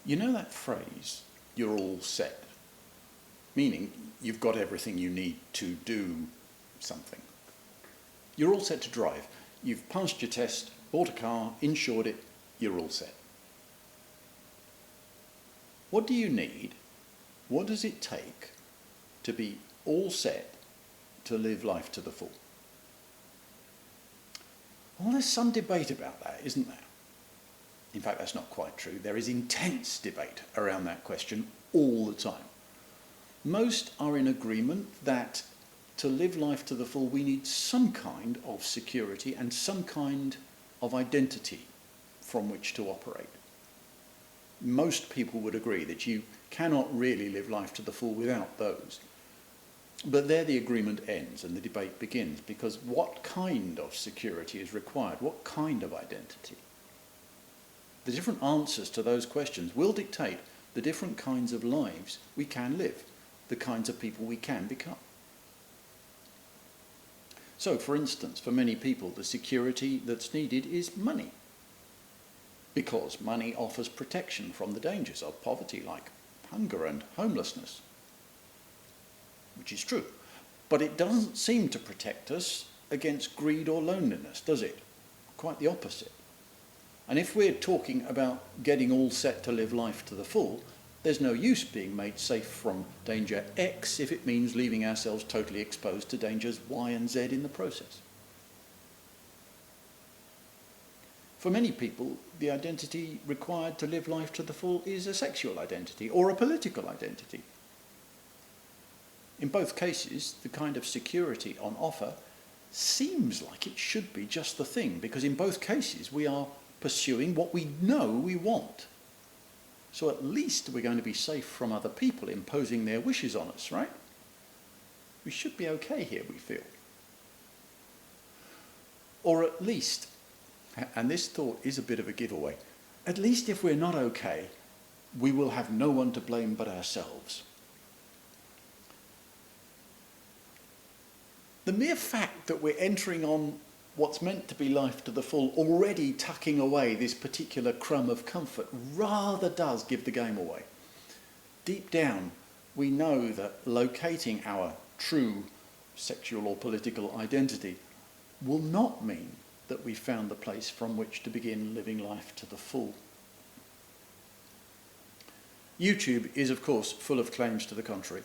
You know that phrase, you're all set, meaning you've got everything you need to do something. You're all set to drive. You've passed your test, bought a car, insured it, you're all set. What do you need? What does it take to be all set to live life to the full? Well, there's some debate about that, isn't there? In fact, that's not quite true. There is intense debate around that question all the time. Most are in agreement that to live life to the full, we need some kind of security and some kind of identity from which to operate. Most people would agree that you cannot really live life to the full without those. But there the agreement ends and the debate begins, because what kind of security is required? What kind of identity? The different answers to those questions will dictate the different kinds of lives we can live, the kinds of people we can become. So, for instance, for many people, the security that's needed is money, because money offers protection from the dangers of poverty, like hunger and homelessness, which is true. But it doesn't seem to protect us against greed or loneliness, does it? Quite the opposite. And if we're talking about getting all set to live life to the full, there's no use being made safe from danger X if it means leaving ourselves totally exposed to dangers Y and Z in the process. For many people, the identity required to live life to the full is a sexual identity or a political identity. In both cases, the kind of security on offer seems like it should be just the thing, because in both cases we are pursuing what we know we want. So at least we're going to be safe from other people imposing their wishes on us, right? We should be okay here, we feel. Or at least, and this thought is a bit of a giveaway, at least if we're not okay, we will have no one to blame but ourselves. The mere fact that we're entering on what's meant to be life to the full, already tucking away this particular crumb of comfort, rather does give the game away. Deep down, we know that locating our true sexual or political identity will not mean that we've found the place from which to begin living life to the full. YouTube is, of course, full of claims to the contrary.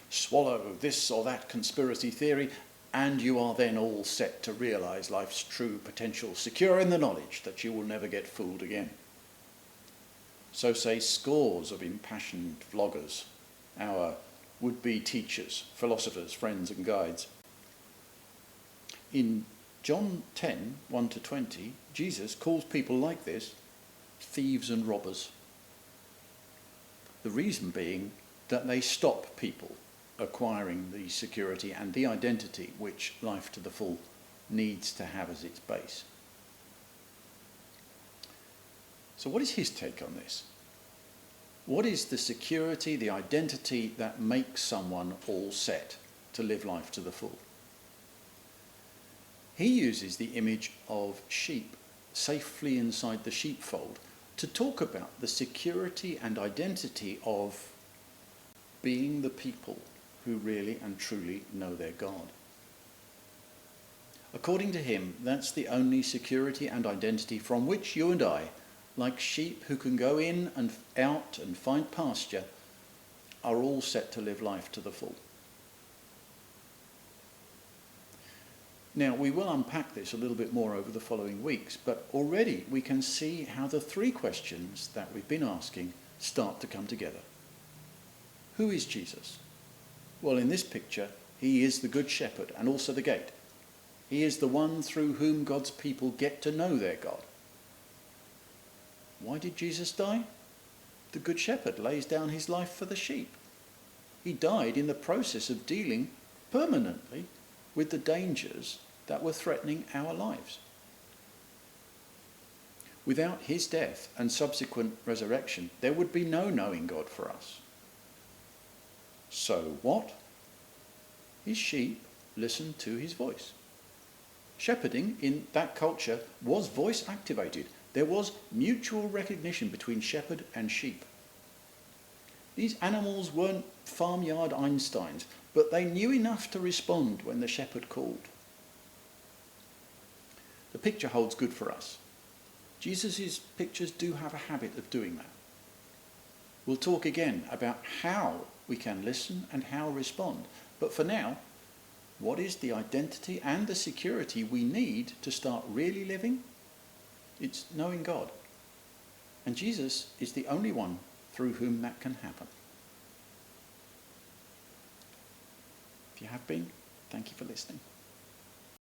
Swallow this or that conspiracy theory, and you are then all set to realise life's true potential, secure in the knowledge that you will never get fooled again. So say scores of impassioned vloggers, our would-be teachers, philosophers, friends and guides. In John 10, 1-20, Jesus calls people like this thieves and robbers. The reason being that they stop people acquiring the security and the identity which life to the full needs to have as its base. So what is his take on this? What is the security, the identity that makes someone all set to live life to the full? He uses the image of sheep safely inside the sheepfold to talk about the security and identity of being the people who really and truly know their God. According to him, that's the only security and identity from which you and I, like sheep who can go in and out and find pasture, are all set to live life to the full. Now, we will unpack this a little bit more over the following weeks, but already we can see how the three questions that we've been asking start to come together. Who is Jesus? Well, in this picture, he is the Good Shepherd and also the gate. He is the one through whom God's people get to know their God. Why did Jesus die? The Good Shepherd lays down his life for the sheep. He died in the process of dealing permanently with the dangers that were threatening our lives. Without his death and subsequent resurrection, there would be no knowing God for us. So what? His sheep listened to his voice. Shepherding in that culture was voice activated. There was mutual recognition between shepherd and sheep. These animals weren't farmyard Einsteins, but they knew enough to respond when the shepherd called. The picture holds good for us. Jesus' pictures do have a habit of doing that. We'll talk again about how we can listen and how respond. But for now, what is the identity and the security we need to start really living? It's knowing God. And Jesus is the only one through whom that can happen. If you have been, thank you for listening.